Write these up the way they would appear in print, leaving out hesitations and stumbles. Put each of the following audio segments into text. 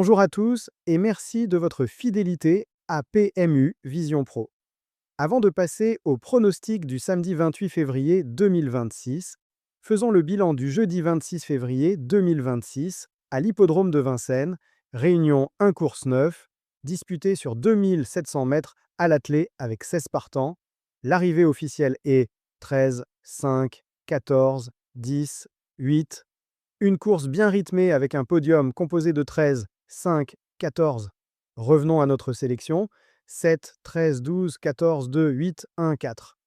Bonjour à tous et merci de votre fidélité à PMU Vision Pro. Avant de passer au pronostic du samedi 28 février 2026, faisons le bilan du jeudi 26 février 2026 à l'hippodrome de Vincennes, réunion 1 course 9, disputée sur 2700 mètres à l'attelé avec 16 partants. L'arrivée officielle est 13, 5, 14, 10, 8. Une course bien rythmée avec un podium composé de 13, 5, 14. Revenons à notre sélection. 7, 13, 12, 14, 2, 8, 1, 4.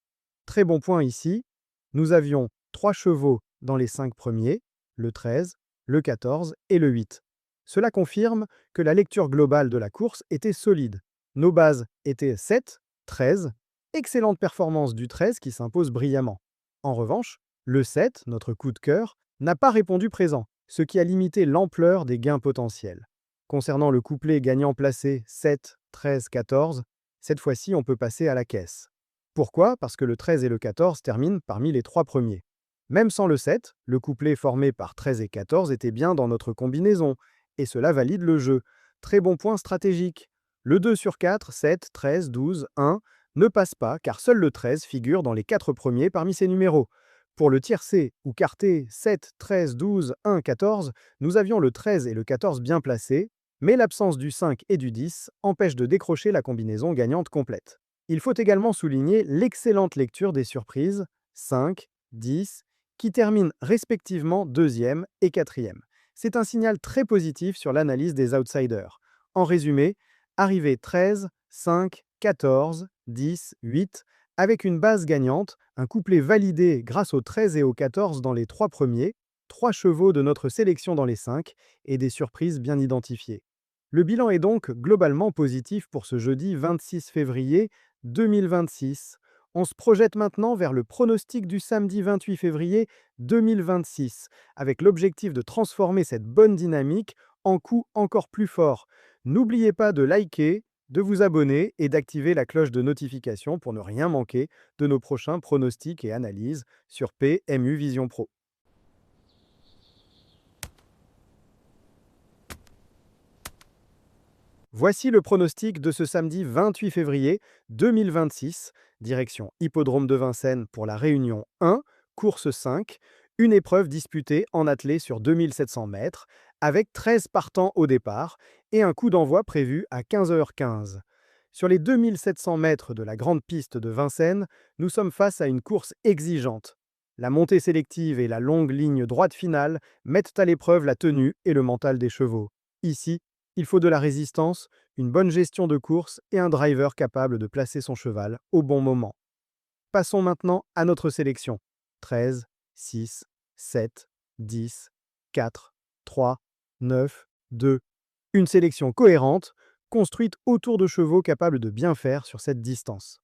Très bon point ici. Nous avions 3 chevaux dans les 5 premiers, le 13, le 14 et le 8. Cela confirme que la lecture globale de la course était solide. Nos bases étaient 7, 13, excellente performance du 13 qui s'impose brillamment. En revanche, le 7, notre coup de cœur, n'a pas répondu présent, ce qui a limité l'ampleur des gains potentiels. Concernant le couplet gagnant placé 7, 13, 14, cette fois-ci on peut passer à la caisse. Pourquoi? Parce que le 13 et le 14 terminent parmi les 3 premiers. Même sans le 7, le couplet formé par 13 et 14 était bien dans notre combinaison, et cela valide le jeu. Très bon point stratégique. Le 2 sur 4, 7, 13, 12, 1 ne passe pas car seul le 13 figure dans les 4 premiers parmi ces numéros. Pour le tiercé ou quarté 7, 13, 12, 1, 14, nous avions le 13 et le 14 bien placés, mais l'absence du 5 et du 10 empêche de décrocher la combinaison gagnante complète. Il faut également souligner l'excellente lecture des surprises 5, 10, qui terminent respectivement deuxième et quatrième. C'est un signal très positif sur l'analyse des outsiders. En résumé, arrivée 13, 5, 14, 10, 8, avec une base gagnante, un couplet validé grâce aux 13 et aux 14 dans les 3 premiers, 3 chevaux de notre sélection dans les 5 et des surprises bien identifiées. Le bilan est donc globalement positif pour ce jeudi 26 février 2026. On se projette maintenant vers le pronostic du samedi 28 février 2026, avec l'objectif de transformer cette bonne dynamique en coup encore plus fort. N'oubliez pas de liker, de vous abonner et d'activer la cloche de notification pour ne rien manquer de nos prochains pronostics et analyses sur PMU Vision Pro. Voici le pronostic de ce samedi 28 février 2026, direction Hippodrome de Vincennes pour la Réunion 1, course 5, une épreuve disputée en attelé sur 2700 mètres, avec 13 partants au départ et un coup d'envoi prévu à 15h15. Sur les 2700 mètres de la grande piste de Vincennes, nous sommes face à une course exigeante. La montée sélective et la longue ligne droite finale mettent à l'épreuve la tenue et le mental des chevaux. Ici, il faut de la résistance, une bonne gestion de course et un driver capable de placer son cheval au bon moment. Passons maintenant à notre sélection. 13, 6, 7, 10, 4, 3, 9, 2. Une sélection cohérente, construite autour de chevaux capables de bien faire sur cette distance.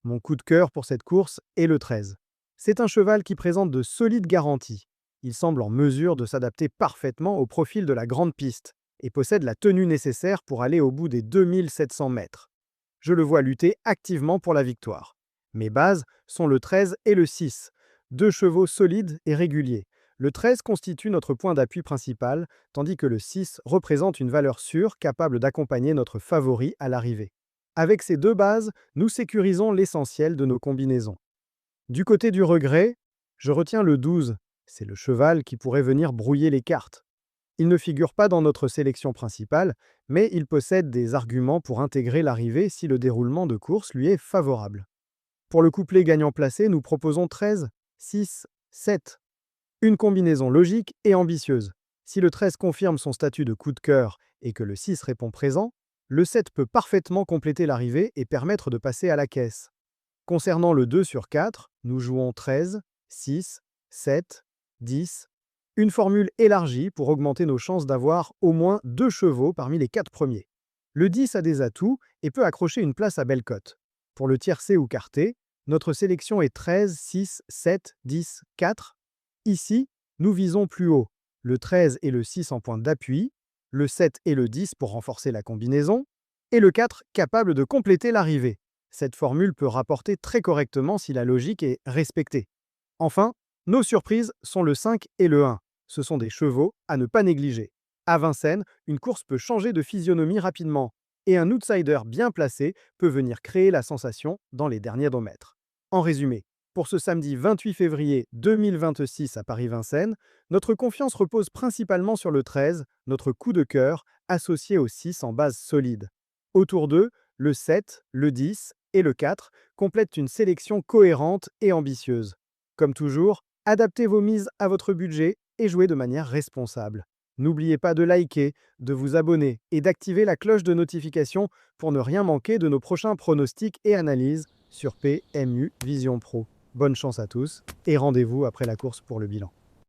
Mon coup de cœur pour cette course est le 13. C'est un cheval qui présente de solides garanties. Il semble en mesure de s'adapter parfaitement au profil de la grande piste et possède la tenue nécessaire pour aller au bout des 2700 mètres. Je le vois lutter activement pour la victoire. Mes bases sont le 13 et le 6, deux chevaux solides et réguliers. Le 13 constitue notre point d'appui principal, tandis que le 6 représente une valeur sûre capable d'accompagner notre favori à l'arrivée. Avec ces deux bases, nous sécurisons l'essentiel de nos combinaisons. Du côté du regret, je retiens le 12. C'est le cheval qui pourrait venir brouiller les cartes. Il ne figure pas dans notre sélection principale, mais il possède des arguments pour intégrer l'arrivée si le déroulement de course lui est favorable. Pour le couplet gagnant placé, nous proposons 13, 6, 7. Une combinaison logique et ambitieuse. Si le 13 confirme son statut de coup de cœur et que le 6 répond présent, le 7 peut parfaitement compléter l'arrivée et permettre de passer à la caisse. Concernant le 2 sur 4, nous jouons 13, 6, 7, 10. Une formule élargie pour augmenter nos chances d'avoir au moins 2 chevaux parmi les 4 premiers. Le 10 a des atouts et peut accrocher une place à belle cote. Pour le tiercé ou quarté, notre sélection est 13, 6, 7, 10, 4. Ici, nous visons plus haut. Le 13 et le 6 en point d'appui, le 7 et le 10 pour renforcer la combinaison, et le 4 capable de compléter l'arrivée. Cette formule peut rapporter très correctement si la logique est respectée. Enfin, nos surprises sont le 5 et le 1. Ce sont des chevaux à ne pas négliger. À Vincennes, une course peut changer de physionomie rapidement, et un outsider bien placé peut venir créer la sensation dans les derniers 2 mètres. En résumé, pour ce samedi 28 février 2026 à Paris-Vincennes, notre confiance repose principalement sur le 13, notre coup de cœur, associé au 6 en base solide. Autour d'eux, le 7, le 10 et le 4 complètent une sélection cohérente et ambitieuse. Comme toujours, adaptez vos mises à votre budget et jouez de manière responsable. N'oubliez pas de liker, de vous abonner et d'activer la cloche de notification pour ne rien manquer de nos prochains pronostics et analyses sur PMU Vision Pro. Bonne chance à tous et rendez-vous après la course pour le bilan.